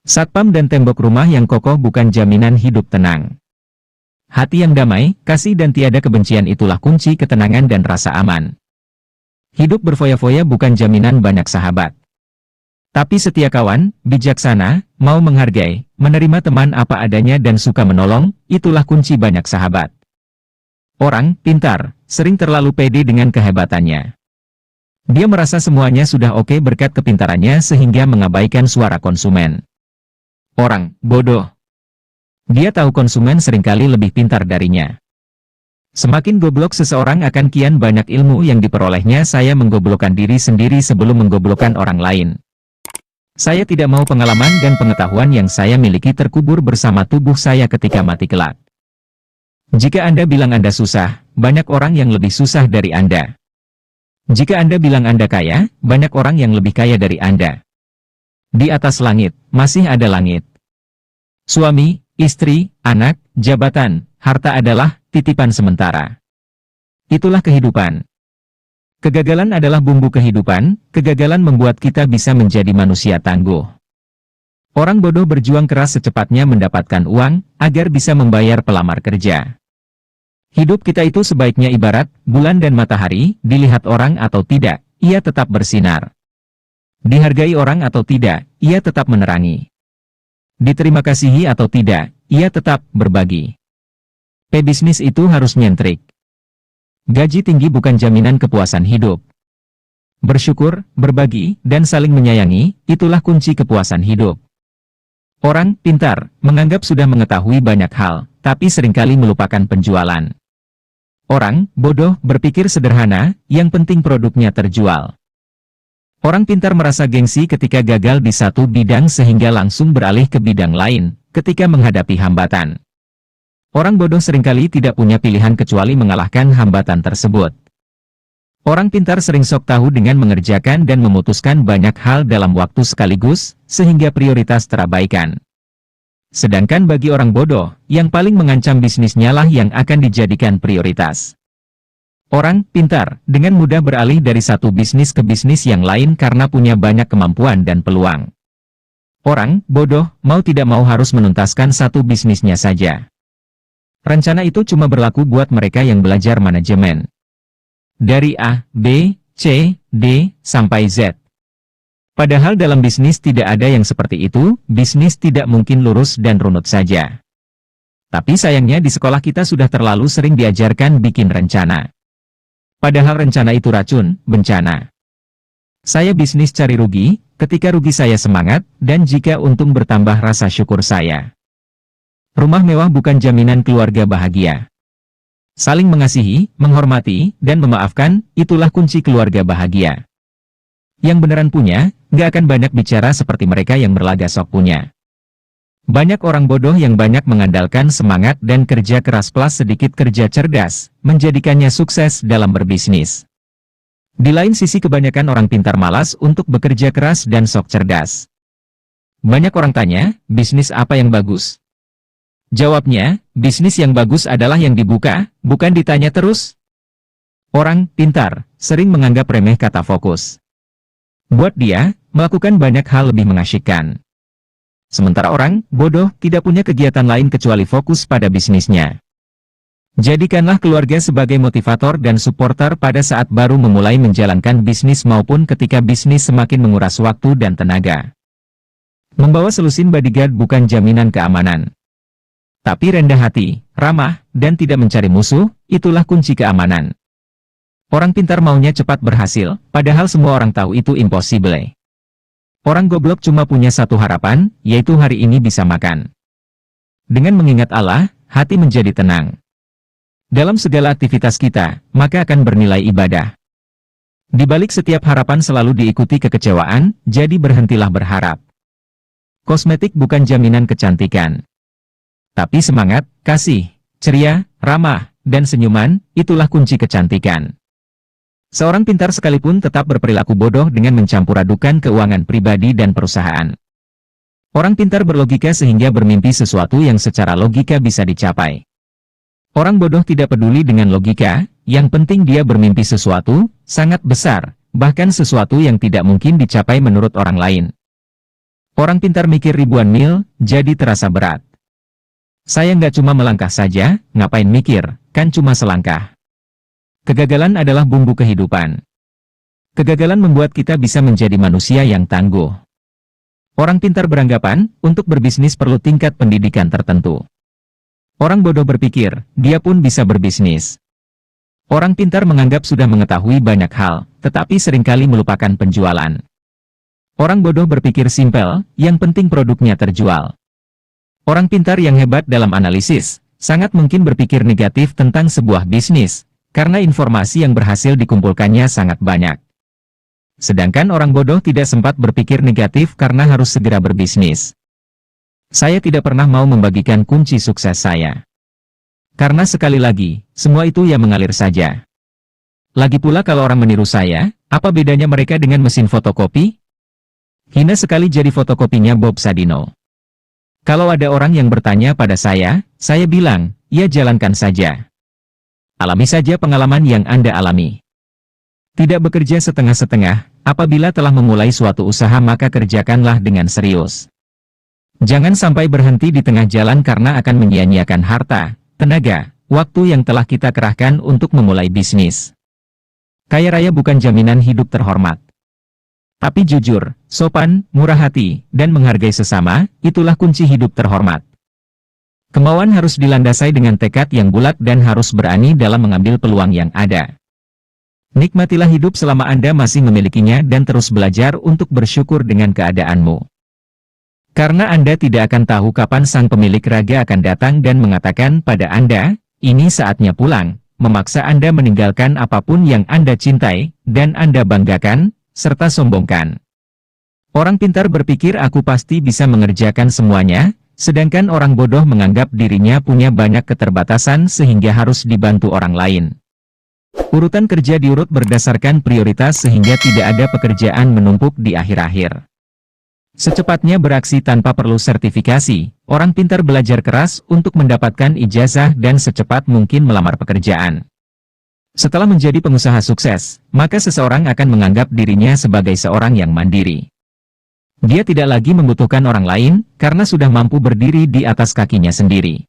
Satpam dan tembok rumah yang kokoh bukan jaminan hidup tenang. Hati yang damai, kasih dan tiada kebencian itulah kunci ketenangan dan rasa aman. Hidup berfoya-foya bukan jaminan banyak sahabat. Tapi setia kawan, bijaksana, mau menghargai, menerima teman apa adanya dan suka menolong, itulah kunci banyak sahabat. Orang pintar sering terlalu pede dengan kehebatannya. Dia merasa semuanya sudah oke berkat kepintarannya sehingga mengabaikan suara konsumen. Orang bodoh. Dia tahu konsumen seringkali lebih pintar darinya. Semakin goblok seseorang akan kian banyak ilmu yang diperolehnya. Saya menggoblokkan diri sendiri sebelum menggoblokkan orang lain. Saya tidak mau pengalaman dan pengetahuan yang saya miliki terkubur bersama tubuh saya ketika mati kelak. Jika Anda bilang Anda susah, banyak orang yang lebih susah dari Anda. Jika Anda bilang Anda kaya, banyak orang yang lebih kaya dari Anda. Di atas langit, masih ada langit. Suami, istri, anak, jabatan, harta adalah titipan sementara. Itulah kehidupan. Kegagalan adalah bumbu kehidupan, kegagalan membuat kita bisa menjadi manusia tangguh. Orang bodoh berjuang keras secepatnya mendapatkan uang, agar bisa membayar pelamar kerja. Hidup kita itu sebaiknya ibarat bulan dan matahari, dilihat orang atau tidak, ia tetap bersinar. Dihargai orang atau tidak, ia tetap menerangi. Diterima kasihi atau tidak, ia tetap berbagi. Pebisnis itu harus nyentrik. Gaji tinggi bukan jaminan kepuasan hidup. Bersyukur, berbagi, dan saling menyayangi, itulah kunci kepuasan hidup. Orang pintar menganggap sudah mengetahui banyak hal, tapi seringkali melupakan penjualan. Orang bodoh berpikir sederhana, yang penting produknya terjual. Orang pintar merasa gengsi ketika gagal di satu bidang sehingga langsung beralih ke bidang lain, ketika menghadapi hambatan. Orang bodoh seringkali tidak punya pilihan kecuali mengalahkan hambatan tersebut. Orang pintar sering sok tahu dengan mengerjakan dan memutuskan banyak hal dalam waktu sekaligus, sehingga prioritas terabaikan. Sedangkan bagi orang bodoh, yang paling mengancam bisnisnya lah yang akan dijadikan prioritas. Orang pintar dengan mudah beralih dari satu bisnis ke bisnis yang lain karena punya banyak kemampuan dan peluang. Orang bodoh mau tidak mau harus menuntaskan satu bisnisnya saja. Rencana itu cuma berlaku buat mereka yang belajar manajemen. Dari A, B, C, D, sampai Z. Padahal dalam bisnis tidak ada yang seperti itu, bisnis tidak mungkin lurus dan runut saja. Tapi sayangnya di sekolah kita sudah terlalu sering diajarkan bikin rencana. Padahal rencana itu racun, bencana. Saya bisnis cari rugi, ketika rugi saya semangat, dan jika untung bertambah rasa syukur saya. Rumah mewah bukan jaminan keluarga bahagia. Saling mengasihi, menghormati, dan memaafkan, itulah kunci keluarga bahagia. Yang beneran punya, nggak akan banyak bicara seperti mereka yang berlagak sok punya. Banyak orang bodoh yang banyak mengandalkan semangat dan kerja keras plus sedikit kerja cerdas, menjadikannya sukses dalam berbisnis. Di lain sisi kebanyakan orang pintar malas untuk bekerja keras dan sok cerdas. Banyak orang tanya, bisnis apa yang bagus? Jawabnya, bisnis yang bagus adalah yang dibuka, bukan ditanya terus. Orang pintar sering menganggap remeh kata fokus. Buat dia, melakukan banyak hal lebih mengasyikkan. Sementara orang bodoh tidak punya kegiatan lain kecuali fokus pada bisnisnya. Jadikanlah keluarga sebagai motivator dan supporter pada saat baru memulai menjalankan bisnis maupun ketika bisnis semakin menguras waktu dan tenaga. Membawa selusin bodyguard bukan jaminan keamanan. Tapi rendah hati, ramah, dan tidak mencari musuh, itulah kunci keamanan. Orang pintar maunya cepat berhasil, padahal semua orang tahu itu impossible. Orang goblok cuma punya satu harapan, yaitu hari ini bisa makan. Dengan mengingat Allah, hati menjadi tenang. Dalam segala aktivitas kita, maka akan bernilai ibadah. Di balik setiap harapan selalu diikuti kekecewaan, jadi berhentilah berharap. Kosmetik bukan jaminan kecantikan. Tapi semangat, kasih, ceria, ramah, dan senyuman, itulah kunci kecantikan. Seorang pintar sekalipun tetap berperilaku bodoh dengan mencampur adukan keuangan pribadi dan perusahaan. Orang pintar berlogika sehingga bermimpi sesuatu yang secara logika bisa dicapai. Orang bodoh tidak peduli dengan logika, yang penting dia bermimpi sesuatu, sangat besar, bahkan sesuatu yang tidak mungkin dicapai menurut orang lain. Orang pintar mikir ribuan mil, jadi terasa berat. Saya nggak cuma melangkah saja, ngapain mikir, kan cuma selangkah. Kegagalan adalah bumbu kehidupan. Kegagalan membuat kita bisa menjadi manusia yang tangguh. Orang pintar beranggapan, untuk berbisnis perlu tingkat pendidikan tertentu. Orang bodoh berpikir, dia pun bisa berbisnis. Orang pintar menganggap sudah mengetahui banyak hal, tetapi seringkali melupakan penjualan. Orang bodoh berpikir simpel, yang penting produknya terjual. Orang pintar yang hebat dalam analisis, sangat mungkin berpikir negatif tentang sebuah bisnis, karena informasi yang berhasil dikumpulkannya sangat banyak. Sedangkan orang bodoh tidak sempat berpikir negatif karena harus segera berbisnis. Saya tidak pernah mau membagikan kunci sukses saya. Karena sekali lagi, semua itu ya mengalir saja. Lagi pula kalau orang meniru saya, apa bedanya mereka dengan mesin fotokopi? Hina sekali jadi fotokopinya Bob Sadino. Kalau ada orang yang bertanya pada saya bilang, ya jalankan saja. Alami saja pengalaman yang Anda alami. Tidak bekerja setengah-setengah, apabila telah memulai suatu usaha maka kerjakanlah dengan serius. Jangan sampai berhenti di tengah jalan karena akan menyia-nyiakan harta, tenaga, waktu yang telah kita kerahkan untuk memulai bisnis. Kaya raya bukan jaminan hidup terhormat. Tapi jujur, sopan, murah hati, dan menghargai sesama, itulah kunci hidup terhormat. Kemauan harus dilandasai dengan tekad yang bulat dan harus berani dalam mengambil peluang yang ada. Nikmatilah hidup selama Anda masih memilikinya dan terus belajar untuk bersyukur dengan keadaanmu. Karena Anda tidak akan tahu kapan sang pemilik raga akan datang dan mengatakan pada Anda, ini saatnya pulang, memaksa Anda meninggalkan apapun yang Anda cintai, dan Anda banggakan, serta sombongkan. Orang pintar berpikir aku pasti bisa mengerjakan semuanya, sedangkan orang bodoh menganggap dirinya punya banyak keterbatasan sehingga harus dibantu orang lain. Urutan kerja diurut berdasarkan prioritas sehingga tidak ada pekerjaan menumpuk di akhir-akhir. Secepatnya beraksi tanpa perlu sertifikasi, orang pintar belajar keras untuk mendapatkan ijazah dan secepat mungkin melamar pekerjaan. Setelah menjadi pengusaha sukses, maka seseorang akan menganggap dirinya sebagai seorang yang mandiri. Dia tidak lagi membutuhkan orang lain, karena sudah mampu berdiri di atas kakinya sendiri.